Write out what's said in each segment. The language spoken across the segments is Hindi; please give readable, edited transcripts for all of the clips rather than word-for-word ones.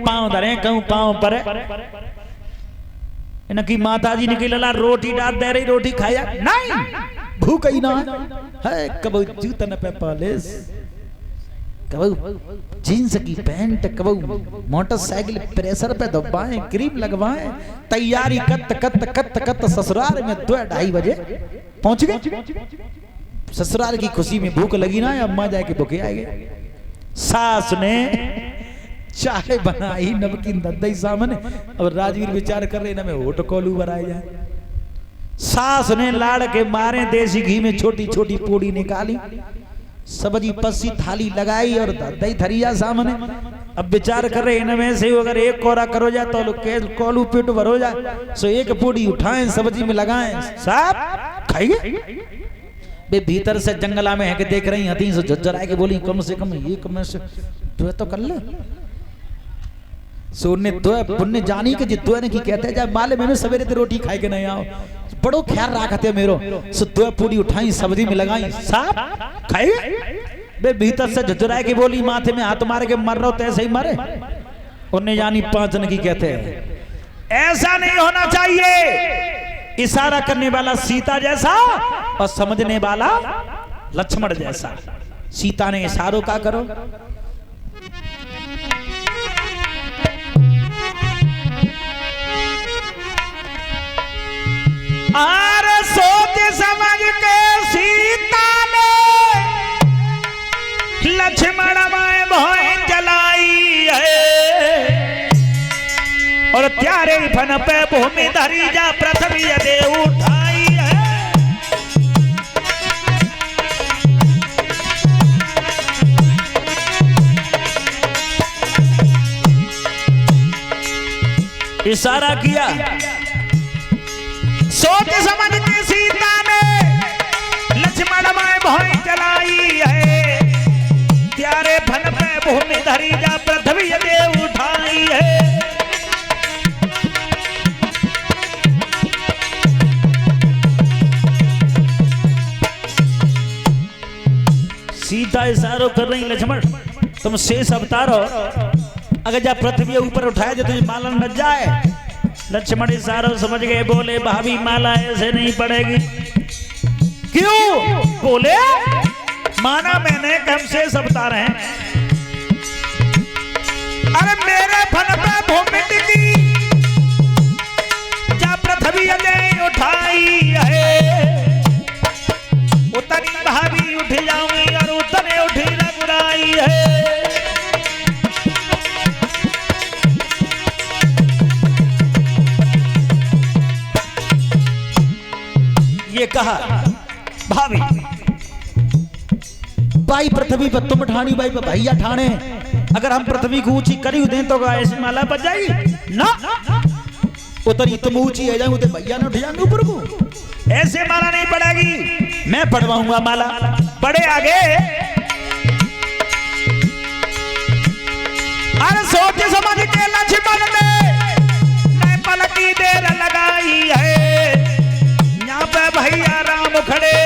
पांव धरे कहूं पांव पर इनकी माता जी ने लला रोटी डाल दे रही रोटी खाया नहीं भूख ही ना है कबू जूतन पे पॉलिश कबू जींस की पैंट कबू मोटरसाइकिल प्रेशर पे दबाएं क्रीम लगवाएं तैयारी कत कत कत कत ससुराल में 2-2:30 बजे पहुंच गए। ससुराल की खुशी में भूख लगी ना अम्मा जाके भूखे आ गए। सास ने चाय बनाई नमकीन दद्दई सामने और राजवीर विचार कर रहे ना मैं होट कोलू बनाए जाए। सास ने लाड़ के मारे देसी घी में छोटी छोटी पूड़ी निकाली सब्जी पसी थाली लगाई और दद्दई थरिया सामने। अब विचार कर रहे इनमें से अगर एक कोरा करो जाए तो कोलू पेट भरो जाए सो एक पूड़ी उठाएं सब्जी में लगाएं साहब खाइए। बे भीतर से जंगला में है कि देख रही हथी से झज्जराए के बोली कम से कम ये कम से दुआ तो कर ले सोने दुआ पुण्य जानी के जी दुआ ने की कहते जा माले में सवेरे ते रोटी खाए के नहीं आओ बड़ो ख्याल रखते मेरो सो दुआ पूरी उठाई सब्जी में लगाई साहब खाए। बे भीतर से झज्जराए के बोली माथे में हाथ मार के मर रहो तैसे ही मरे। उन्हें जानी 5 जन की कहते हैं ऐसा नहीं होना चाहिए। इशारा करने वाला सीता जैसा और समझने वाला लक्ष्मण जैसा। सीता ने इशारों का करो आर सोच समझ के सीता ने लक्ष्मण माए भोए जलाई है और त्यारे फन पे भूमि धरी जा पृथ्वी दे उठाई है। इशारा किया सोच समझ के सीता ने लक्ष्मण माए भोए जलाई है त्यारे फन पे भूमि धरी जा पृथ्वी दे उठाई है। सीता इशारों कर रही लक्ष्मण तुम शेष अवतार हो अगर जा पृथ्वी ऊपर उठाया जो तुझे माला न जाए। लक्ष्मण इशारों समझ गए बोले भाभी माला ऐसे नहीं पड़ेगी। क्यों बोले माना मैंने कम शेष अवतार हैं। अरे मेरे फन पे भूमि टिकी जा पृथ्वी ने उठाई है उतनी भाभी उठ जाऊंगी और उतने उठी रघुराई है। ये कहा भाभी भाई पृथ्वी पर तुम ठानी भाई पर भैया ठाने अगर हम पृथ्वी को ऊंची करी दें तो ऐसी माला बच जाएगी ना उतनी तुम ऊंची है जाऊंगे तो भैया ने उठ जाएंगे ऊपर को ऐसे माला नहीं पड़ेगी। मैं पढ़वाऊंगा माला पढ़े आगे। अरे सोच समझ के लक्ष्मण ने पलकी देर लगाई है यहाँ पे भैया राम खड़े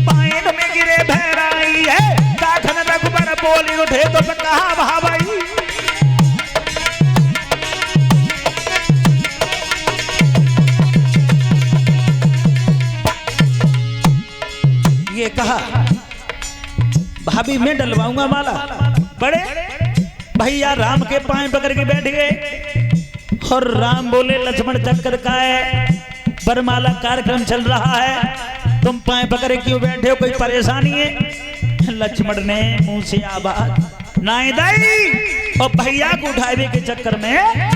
पाइन में गिरे भैराई है दाखन रघुबर बोली उठे तो कहा भाई ये कहा भाभी मैं डलवाऊंगा माला। बड़े भैया राम के पांव पकड़ के बैठ गए और राम बोले लक्ष्मण चक्कर का है बरमाला कार्यक्रम चल रहा है तुम पांव पकड़े क्यों बैठे हो कोई परेशानी है। लक्ष्मण ने मुंह से आवाज नाई दाई और भैया को उठावे के चक्कर में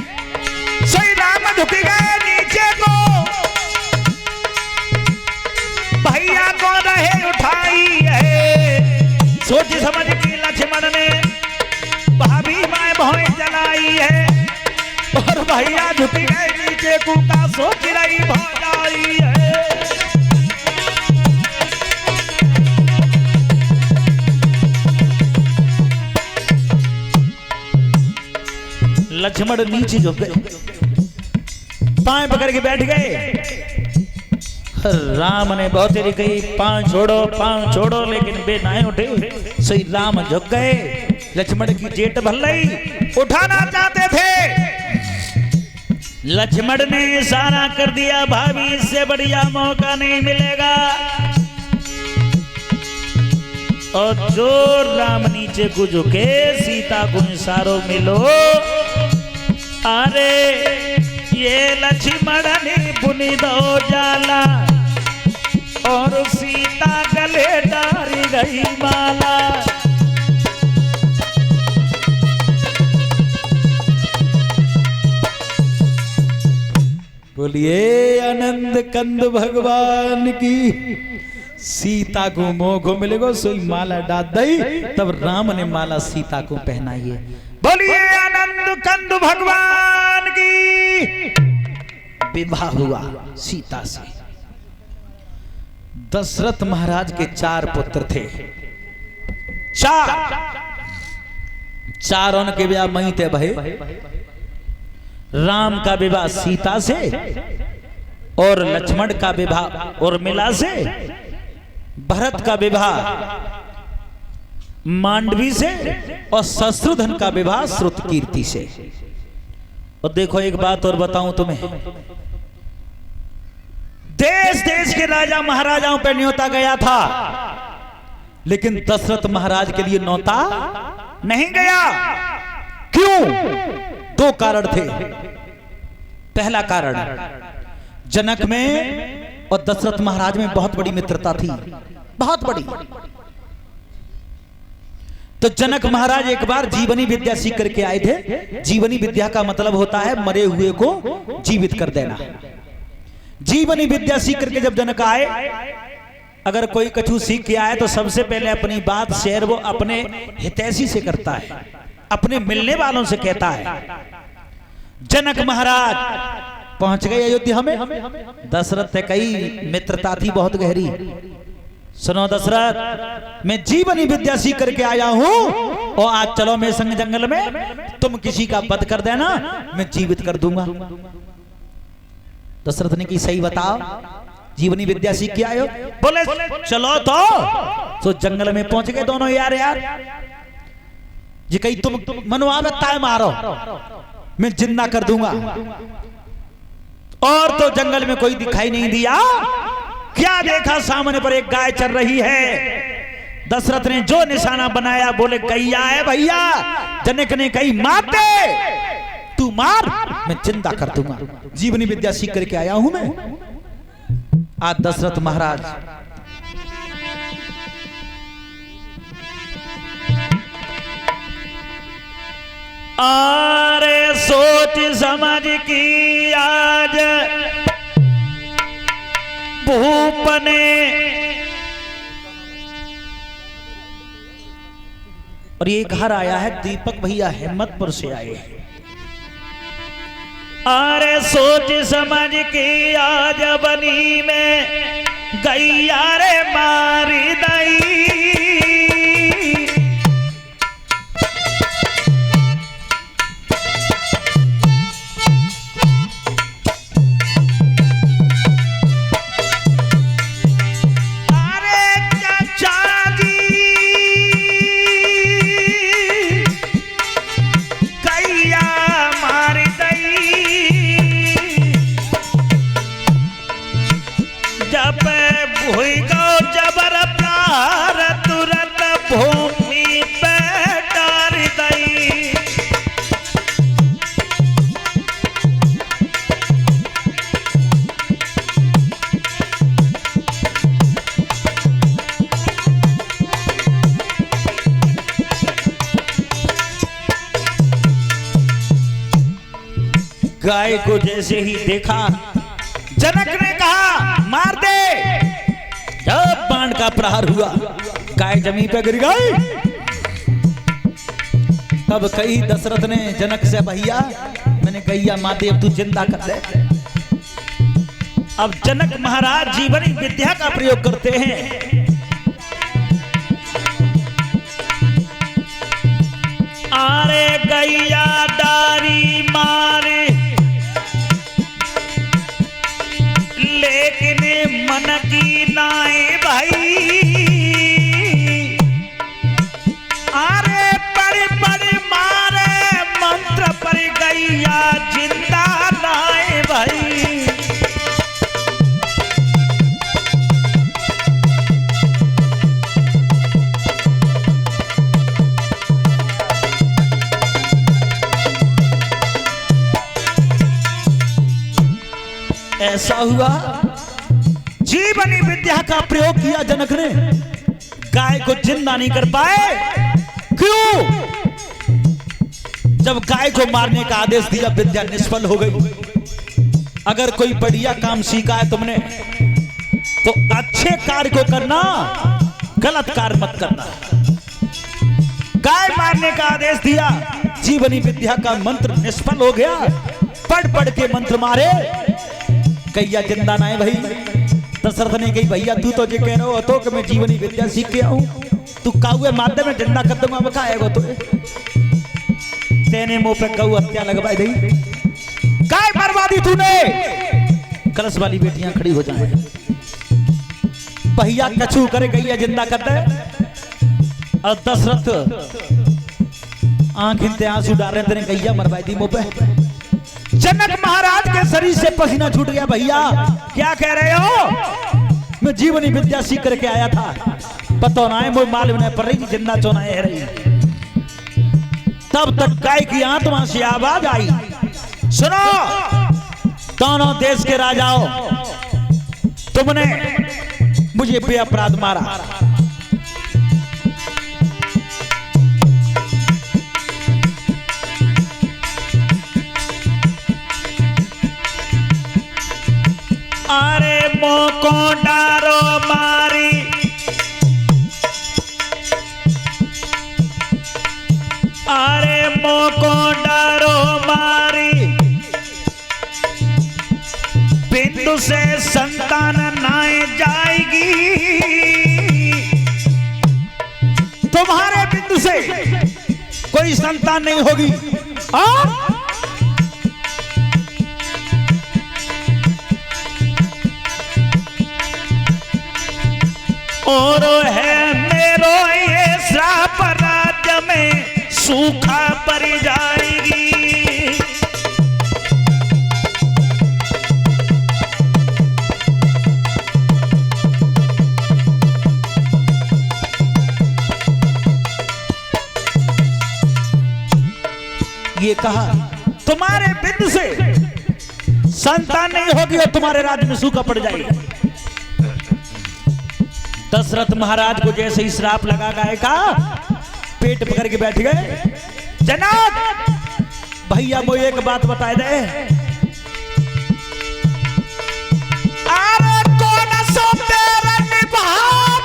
श्री राम झुक गए नीचे को भैया को रहे उठाई है। सोच समझ के लक्ष्मण ने भाभी माए भोए जलाई है और भैया झुक गए नीचे कूका सोच रही भौजाई है। लक्ष्मण नीचे झुक गए पांव पकड़ के बैठ गए। राम ने बहुत देरी कही पांव छोड़ो लेकिन बे नाए उठे। सही राम झुक गए लक्ष्मण की जेट भल रही उठाना चाहते लक्ष्मण ने इशारा कर दिया, भाभी इससे बढ़िया मौका नहीं मिलेगा। और जो राम नीचे को झुके, सीता को इशारों मिलो। अरे ये लक्ष्मण ने बुनी दो जाला और सीता गले डारी गई माला। बोलिए आनंद कंद भगवान की। सीता को मोह को मिलेगो सोई माला डाल दई, तब राम ने माला सीता को पहनाई है। बोलिए आनंद कंद भगवान की। विवाह हुआ सीता से। दशरथ महाराज के 4 पुत्र थे। चारों के विवाह मई थे भाई। राम का विवाह सीता से, और लक्ष्मण का विवाह उर्मिला से, भरत का विवाह मांडवी से, और शत्रुघ्न का विवाह श्रुतकीर्ति से। और देखो एक बात और बताऊं तुम्हें, देश देश के राजा महाराजाओं पर न्योता गया था, लेकिन दशरथ महाराज के लिए न्योता नहीं गया। क्यों? 2 कारण थे। पहला कारण, जनक में और दशरथ महाराज में बहुत बड़ी मित्रता थी, बहुत बड़ी। तो जनक महाराज एक बार जीवनी विद्या सीख करके आए थे। जीवनी विद्या का मतलब होता है मरे हुए को जीवित कर देना। जीवनी विद्या सीख करके जब जनक आए, अगर कोई कछु सीख के आए तो सबसे पहले अपनी बात शेयर वो अपने हितैषी से करता है, अपने मिलने वालों से कहता है। जनक महाराज पहुंच गए अयोध्या में। दशरथ से कई मित्रता थी बहुत गहरी। सुनो दशरथ, मैं जीवनी विद्या सीख करके आया हूं, और आज चलो मेरे संग जंगल में, तुम किसी का वध कर देना, मैं जीवित कर दूंगा। दशरथ ने की सही बताओ, जीवनी विद्या सीख के आयो? बोले चलो तो जंगल में पहुंच गए दोनों। यार ये कहीं तुम मनवावता है मारो, मैं जिंदा कर दूंगा। और तो जंगल में कोई दिखाई नहीं दिया। क्या देखा? सामने पर एक गाय चल रही है। दशरथ ने जो निशाना बनाया, बोले गैया है भैया। जनक ने कही मार दे, तू मार, मैं जिंदा कर दूंगा। जीवनी विद्या सीख करके आया हूं मैं। आज दशरथ महाराज अरे सोच समझ की आज भूप ने, और ये घर आया है दीपक भैया हिम्मतपुर से आए हैं। अरे सोच समझ के आज बनी में गैया रे मारी दई। गाय को जैसे ही देखा, जनक ने कहा मार दे। जब बाण का प्रहार हुआ, गाय जमीन पर गिर गई। तब कही दशरथ ने जनक से, भैया मैंने गैया माते, अब तू जिंदा कर दे। अब जनक महाराज जीवनी विद्या का प्रयोग करते हैं। आरे गैया डारी मारे, लेकिन मन की नाए भाई। अरे बड़े बड़े मारे मंत्र पर गैया जिंदा नाए ऐसा हुआ जीवनी विद्या का प्रयोग किया जनक ने, गाय को जिंदा नहीं कर पाए। क्यों? जब गाय को मारने का आदेश दिया विद्या निष्फल हो गई। अगर कोई बढ़िया काम सीखा है तुमने तो अच्छे कार्य को करना, गलत कार्य मत करना। गाय मारने का आदेश दिया, जीवनी विद्या का मंत्र निष्फल हो गया। पढ़ पढ़ के मंत्र मारे, गैया जिंदा ना है भाई। दशरथ ने कही भैया तू तो ये कह रहे हो तो कि मैं जीवनी विद्या सीख के आऊं, तू काउए माध्यम में जिंदा कर दूंगा, मैं खाएगा तो तेने मुंह पे गऊ हत्या लगवाई दी। गाय बर्बादी तूने। कलश वाली बेटियां खड़ी हो जाए, भैया कछू करे गैया जिंदा कर दे। और दशरथ आंख इंते आंसू डाल रहे, तेने गैया मरवाई दी मुंह पे। जनक महाराज के शरीर से पसीना छूट गया। भैया क्या कह रहे हो? मैं जीवनी विद्या सीख करके आया था, पता ना है मुझे मालूम नहीं पड़ रही जिंदा चोना है रही। तब तक गाय की आत्मा से आवाज आई, सुनो दोनों देश के राजाओं, तुमने मुझे बेअपराध मारा। अरे मोको डारो मारी, अरे मोको डारो मारी, बिंदु से संतान नाए जाएगी। तुम्हारे बिंदु से कोई संतान नहीं होगी। और है मेरो ये श्राप, राज्य में सूखा पड़ जाएगी। ये कहा तुम्हारे बिंदु से संतान नहीं होगी और तुम्हारे राज्य में सूखा पड़ जाएगी। दशरथ महाराज को जैसे ही श्राप लगा गाय का, पेट पकड़ के बैठ गए। जनक भैया वो एक बात बताए दे, अरे कौन सो तेरा निभा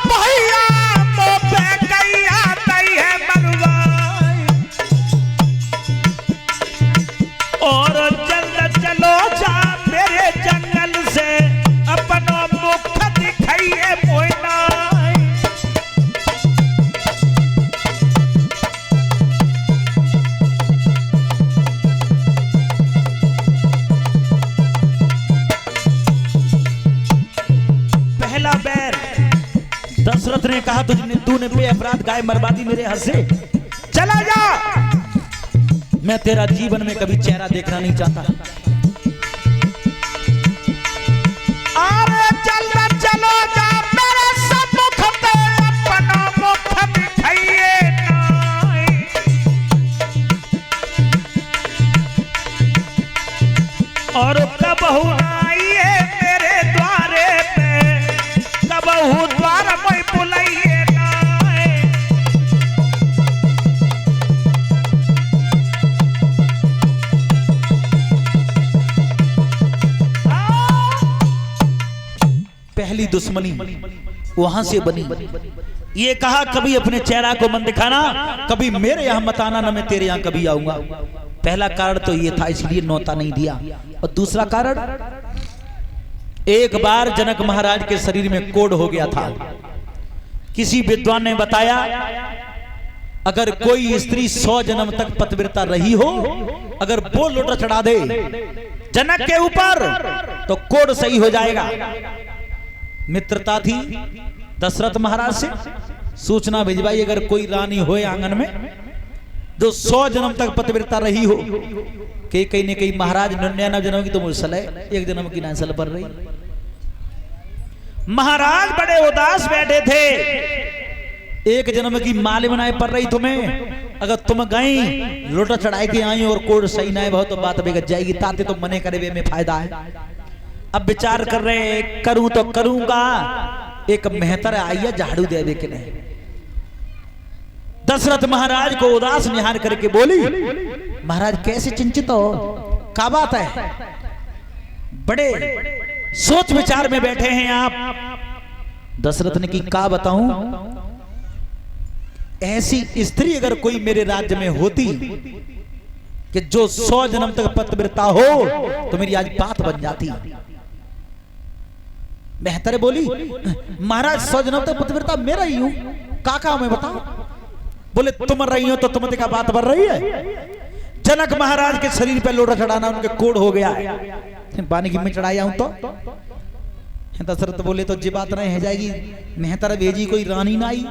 भैया मो पे कैया तई है मरवाई। और जल्द चलो जा मेरे जंगल से, अपनो मुख दिखाइए मोइना। दशरथ ने कहा तूने बेअपराध गाय मरवादी मेरे हाथ से, चला जा, मैं तेरा जीवन में कभी चेहरा देखना नहीं चाहता। अरे चलो जा मेरे सम्मुख पे, अपना मुख दिखाइए नाई। और कबहू आइए मेरे द्वारे पे, कबहू द्वार में बुलाइए नाई। पहली दुश्मनी वहां से बनी। ये कहा कभी अपने चेहरा को मन दिखाना, कभी मेरे यहां मत आना, ना मैं तेरे यहां कभी आऊंगा। पहला कारण तो ये था, इसलिए न्योता नहीं दिया। और दूसरा कारण, एक बार जनक महाराज के शरीर में कोढ़ हो गया था। किसी विद्वान ने बताया अगर कोई स्त्री 100 जन्म तक पतिव्रता रही हो, अगर वो लोटा चढ़ा दे जनक के ऊपर तो कोढ़ सही हो जाएगा। मित्रता थी दशरथ महाराज से, सूचना भिजवाई अगर कोई रानी होए आंगन में जो 100 जन्म तक पतिव्रता रही हो, कि कहीं न कहीं महाराज 99 जन्म की तो मुझसल है, 1 जन्म की नासल पर रही। महाराज बड़े उदास बैठे थे, 1 जन्म की माल बनाए पड़ रही तुम्हें, अगर तुम गई लोटा चढ़ाई के आई और कोड सही ना हो तो बात बिगड़ जाएगी। ताते तो मने करे वे में फायदा है। अब विचार कर रहे करूं तो करूंगा। एक मेहतर आई है झाड़ू दे दे के नहीं। दशरथ महाराज को उदास निहार करके बोली, महाराज कैसे चिंतित हो, क्या बात है? बड़े सोच विचार में बैठे हैं आप। दशरथ ने की का बताऊं, ऐसी स्त्री अगर कोई मेरे राज्य में होती कि जो 100 जन्म तक पतिव्रता हो तो मेरी आज बात बन जाती। मेहतर बोली, महाराज 100 जन्म तक पतिव्रता मेरा ही हूं, काका मैं बताऊं? बोले तुम रही हो तो तुम का बात बन रही है। जनक महाराज के शरीर पे लोटा चढ़ाना उनके कोड हो गया है, बानी में चढ़ाया हूं तो। दशरथ बोले तो जी बात नहीं है जाएगी। मेहतर भेजी कोई रानी ना आई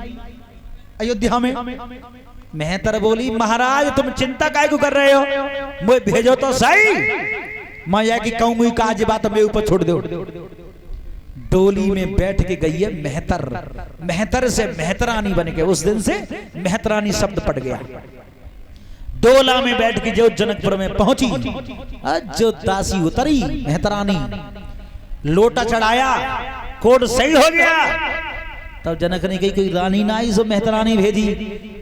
अयोध्या में। मेहतर बोली, महाराज तुम चिंता काहे को कर रहे हो, मुझे भेजो तो सही, मैं यह कि कहूंगी का आज बात मेरे ऊपर छोड़ दो। डोली में बैठ के गई है मेहतर, मेहतर से मेहतरानी बन के, उस दिन से मेहतरानी शब्द पड़ गया। डोला में बैठ के जो जनकपुर में पहुंची, जो दासी उतरी मेहतरानी, लोटा चढ़ाया, कोड सही हो गया। तब जनक ने कही कोई रानी ना आई सो मेहतरानी भेजी।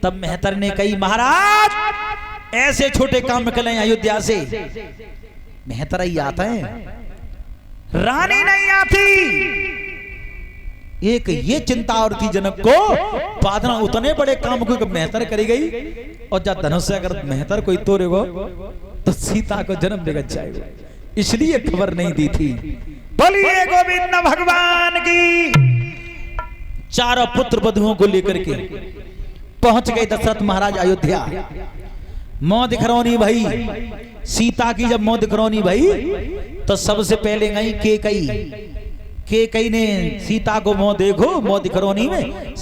तब मेहतर ने कही, महाराज ऐसे छोटे काम में कलें अयोध्या से, मेहतर ही आता है, रानी नहीं आती। एक ये चिंता और थी जनक को, पादना उतने बड़े काम को मेहतर करी गई। और जब धनुष से अगर मेहतर कोई तोड़ेगा तो सीता को जन्म देगा जाएगा, इसलिए खबर नहीं दी थी। बोलिए गोविंद भगवान की। चारों पुत्र वधुओं को लेकर के पहुंच गए दशरथ महाराज अयोध्या। मौत खरौनी भई, सीता की जब मौत खरौनी भई तो सबसे पहले गई केकई। केकई ने सीता को मुंह देखो मौत खरौनी में,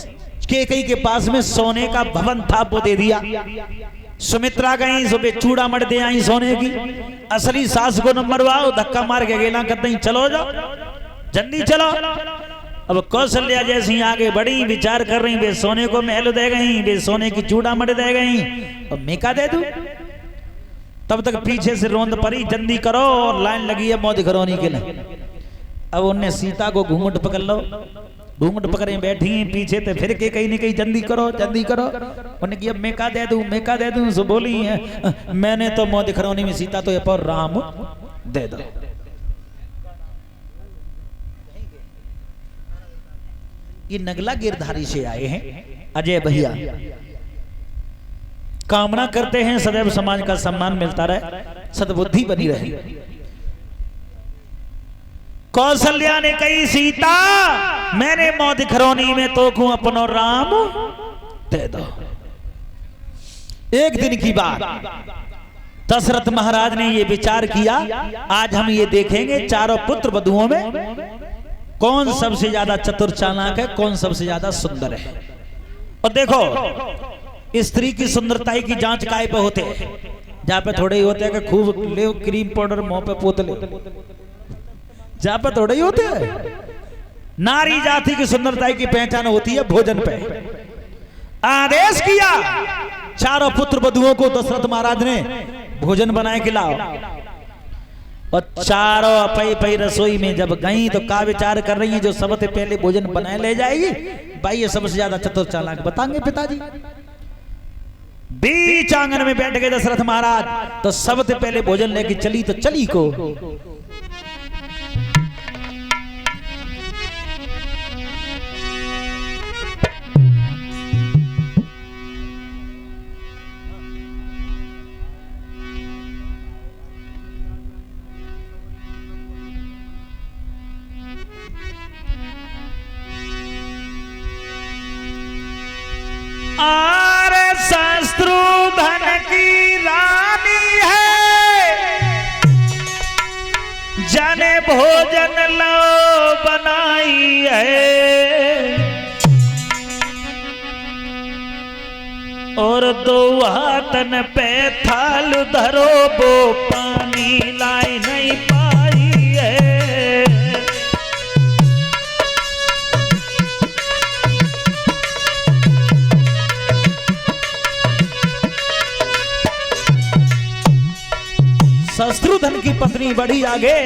केकई के पास में सोने का भवन था वो दे दिया। सुमित्रा गई सुबह चूड़ा मर दे आई सोने की। असली सास को नंबर वाओ धक्का मार के गेला करते ही चलो जाओ जल्दी चलो। अब कौशल्या जैसी आगे बड़ी विचार कर रही, वे सोने को महल दे गई, वे सोने की चूड़ा मर दे गई, और मैं का दे दूं? तब तक पीछे से रोंद पड़ी, जल्दी करो, और लाइन लगी है मौत खरौनी के लिए। अब उनने सीता को घूंघट पकड़ लो, घूंघट पकड़े बैठी पीछे तो फिर के कहीं नहीं कहीं जल्दी करो जल्दी करो। उन्हें की अब मैं का दे दूं, मैं का दे दूं? सो बोली है, मैंने तो मौत खरौनी में सीता तो ये पर राम दे दो। ये नगला गिरधारी से आए हैं अजय भैया, कामना करते हैं सदैव समाज का सम्मान मिलता रहे, सद्बुद्धि बनी रहे। कौशल्या ने कही, सीता मैंने मौत खरौनी में तो को अपनो राम दे दो। एक दिन की बात, दशरथ महाराज ने ये विचार किया, आज हम ये देखेंगे चारों पुत्र वधुओं में कौन सबसे ज्यादा चतुर चालाक है, कौन सबसे ज्यादा सुंदर है। और देखो स्त्री की सुंदरताई की जांच काय पे होते हैं, जहां पे थोड़े ही होते हैं कि खूब ले क्रीम पाउडर मुंह पे पोत ले, जहां पे थोड़े ही होते हैं। नारी जाति की सुंदरताई की पहचान होती है भोजन पे। आदेश किया चारों पुत्र वधुओं को दशरथ महाराज ने भोजन बनाए खिलाओ। और चारों अपई पई रसोई में जब गई तो का विचार कर रही है, जो सबसे पहले भोजन बनाए ले जाएगी, भाई ये सबसे ज्यादा चतुर चालाक बताएंगे पिताजी। बीच आंगन में बैठ गए दशरथ महाराज, तो सबसे पहले भोजन लेके चली तो चली को आरे शत्रुघ्न की रानी है, जाने भोजन लो बनाई है। और दो हाथन पे थाल धरो, वो पानी लाई नहीं पाई है। शत्रुघ्न की पत्नी बढ़ी आगे,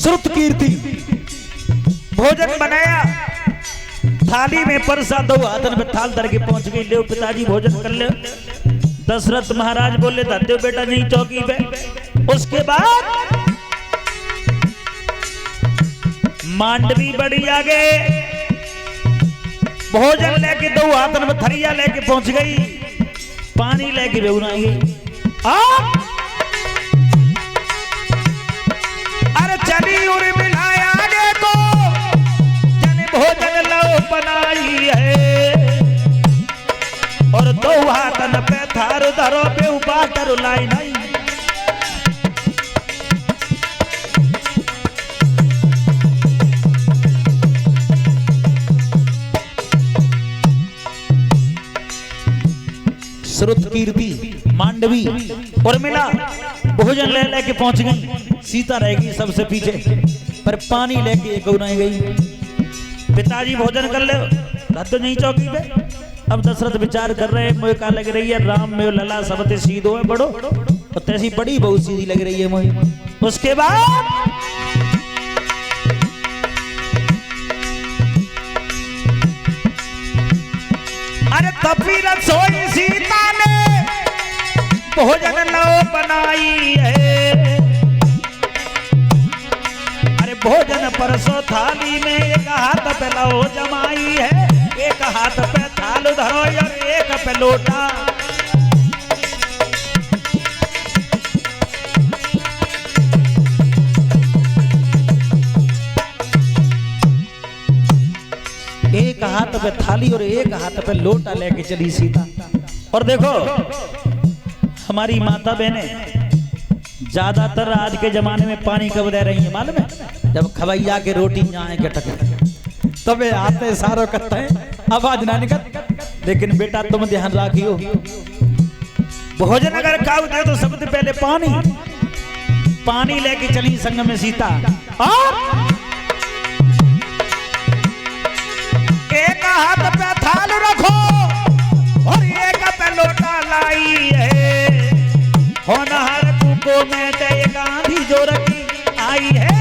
श्रुत कीर्ति भोजन बनाया, थाली में परसा, दो हाथन में थाल धर के पहुंच गई। ले पिताजी भोजन कर ले। दशरथ महाराज बोले दादे बेटा नहीं चौकी पे। उसके बाद मांडवी बड़ी आगे भोजन लेके दो हाथन में थरिया लेके पहुंच गई, पानी लेके बेउना गई। अरे चली उर मिलाया आगे को जन भोजन लो बनाई है, और दो हाथन पे थार धरो पे उबाटर लाई नहीं। श्रुत कीर्ति मांडवी और मिला भोजन ले लेके पहुंच गई। सीता रहेगी सबसे पीछे, पर पानी लेके गौनाई गई। पिताजी भोजन कर ले, तो नहीं चौकी पे। अब दशरथ विचार कर रहे हैं, मुझे क्या लग रही है, राम में लला सबते सीधो है बड़ो, तो तैसी बड़ी बहुत सीधी लग रही है मुझे। उसके बाद अरे तपी रसोई सीता ने भोजन लो बनाई है। अरे भोजन परसो थाली में एक हाथ पे लो जमाई है, एक हाथ पे थाल धरो और एक पे लोटा। एक हाथ पे थाली और एक हाथ पे लोटा लेके चली सीता। और देखो हमारी माता बहनें ज्यादातर आज के जमाने में पानी कब दे रही है मालूम है? जब खवैया के रोटी जाए के टक तबे आते सारो करते हैं, आवाज ना निकल। लेकिन बेटा तुम ध्यान रखियो, भोजन अगर खाओ दे तो सबसे पहले पानी लेके चली संग में सीता। एक हाथ पे थाल रखो और एक पे लोटा लाई है, होनहार कुको में एक आंधी जो रखी आई है,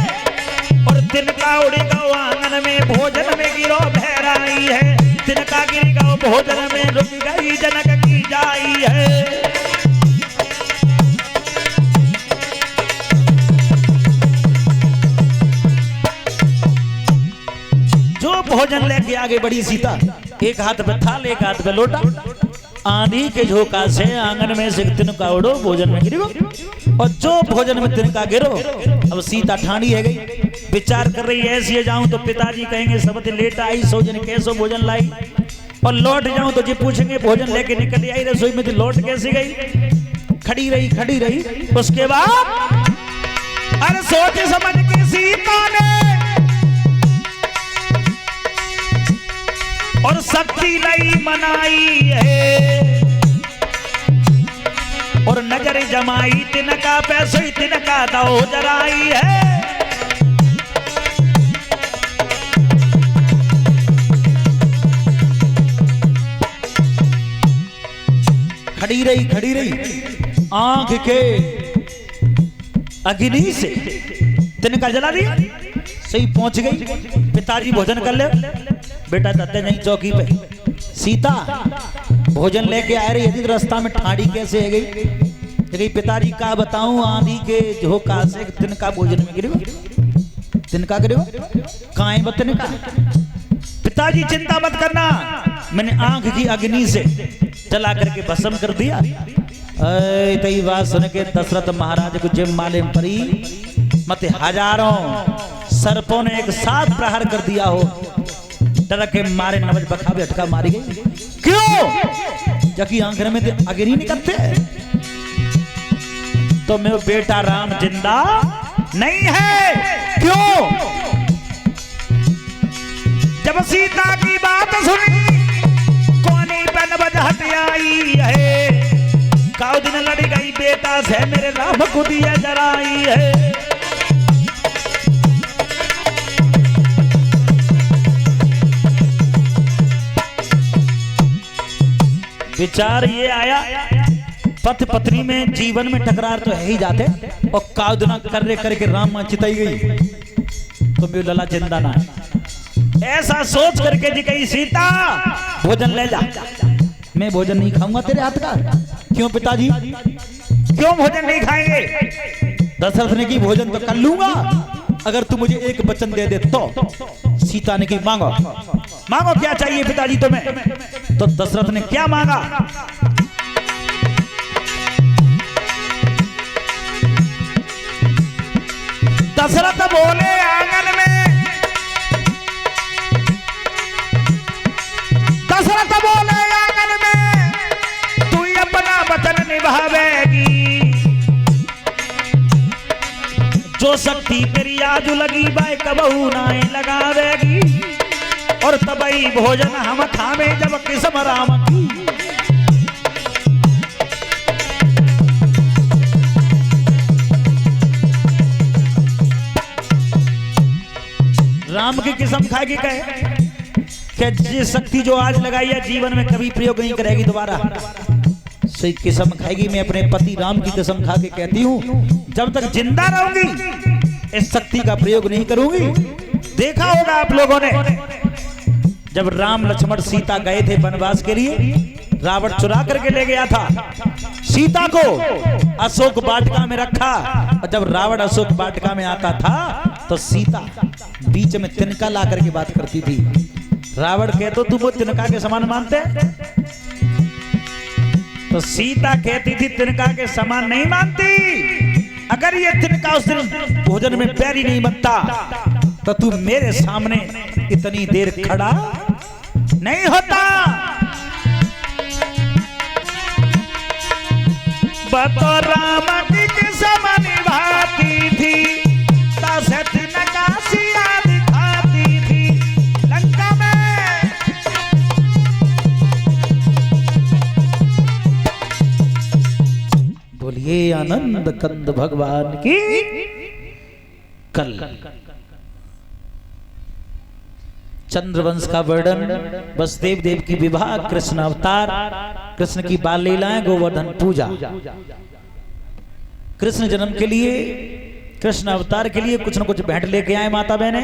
और तिनका उड़ी गो आंगन में भोजन में गिरो बहराई है, तिनका गिरी गो भोजन में रुक गई जनक की जाई है। जो भोजन लेके आगे बढ़ी सीता, एक हाथ पे थाल एक हाथ पे लोटा, आंधी के झोंका से आंगन में से तिनका उड़ो भोजन में गिरो, और जो भोजन में तिनका गिरो। अब सीता ठाणी है गई, विचार कर रही है ऐसी जाऊं तो पिताजी कहेंगे सबते लेट आई, सो जन कैसो भोजन लाई, और लौट जाऊं तो जी पूछेंगे भोजन लेके निकल आई रसोई में, लौट कैसे गई। खड़ी रही। उसके बाद अरे सोच समझ के सीता ने और शक्ति लई मनाई है, और नजर जमाई तिनका पैसो तिनका दो जराई है। खड़ी रही आंख के अग्नि से तिनका जला दिया, सही पहुंच गई। पिताजी भोजन कर ले, बेटा दत्ते नहीं चौकी पे। सीता भोजन लेके आ रही है, रास्ता में ठाड़ी कैसे है गई। पिताजी का बताऊं, आंधी के झोंका से तिनका भोजन में गिरो, तिनका गिरो काए तिनका। पिताजी चिंता मत करना, मैंने आंख की अग्नि से जला करके भस्म कर दिया। तई बात सुन के दशरथ महाराज को जिम माले परी, मत हजारों सर्पों ने एक साथ प्रहार कर दिया हो, डर के मारे नवज बखा अटका मारी गई। क्यों? जबकि आंखों में तो अग्नि निकलते, तो मेरा बेटा राम जिंदा नहीं है। क्यों? जब सीता की बात सुनी कोनी पे नवज हट आई है, काउ दिन लड़ी गई बेटा से मेरे राम को दिया जराई है। विचार ये आया, पति पत्नी में जीवन में टकरार तो है ही जाते, और काउदना करके राम मां चिताई गई। तो मेरे लला जिंदा ना है। ऐसा सोच करके जी कही सीता भोजन ले जा। मैं भोजन नहीं खाऊंगा तेरे हाथ का। क्यों पिताजी, क्यों भोजन नहीं खाएंगे? दशरथ ने की भोजन तो कर लूंगा अगर तू मुझे एक वचन दे दे तो। सीता ने की मांगो। मांगो क्या चाहिए पिताजी तुम्हें? तो दशरथ ने क्या मांगा? दशरथ बोले आंगन में, दशरथ बोले आंगन में तू अपना वचन निभावेगी। जो शक्ति तेरी आज लगी बाय कबहू नाए लगावेगी। और तबई भोजन हम खावे जब किस्म राम की। राम की किस्म खाएगी कहे कि शक्ति जो आज लगाई है जीवन में कभी प्रयोग नहीं करेगी दोबारा। सही किस्म खाएगी। मैं अपने पति राम की कसम खा के कहती हूँ जब तक जिंदा रहूंगी इस शक्ति का प्रयोग नहीं करूंगी। देखा होगा आप लोगों ने जब राम लक्ष्मण सीता गए थे वनवास के लिए, रावण चुरा करके ले गया था सीता को, अशोक वाटिका में रखा। और जब रावण अशोक वाटिका में आता था तो सीता बीच में तिनका ला करके बात करती थी। रावण कहते तुम वो तिनका के समान मानते? तो सीता कहती थी तिनका के समान नहीं मानती। अगर ये तिनका उस दिन भोजन में पैर ही नहीं बनता तो तू मेरे सामने इतनी देर खड़ा नहीं होता। बतो राम की कसम निभाती थी, तिनका सिया दिखाती थी लंका में। बोलिए आनंद कंद भगवान की। कल चंद्रवंश का वर्णन, वसुदेव देव की विवाह, कृष्ण अवतार, कृष्ण की बाल लीलाएं, गोवर्धन पूजा। कृष्ण जन्म के लिए, कृष्ण अवतार के लिए कुछ न कुछ भेंट लेके आए माता बहने।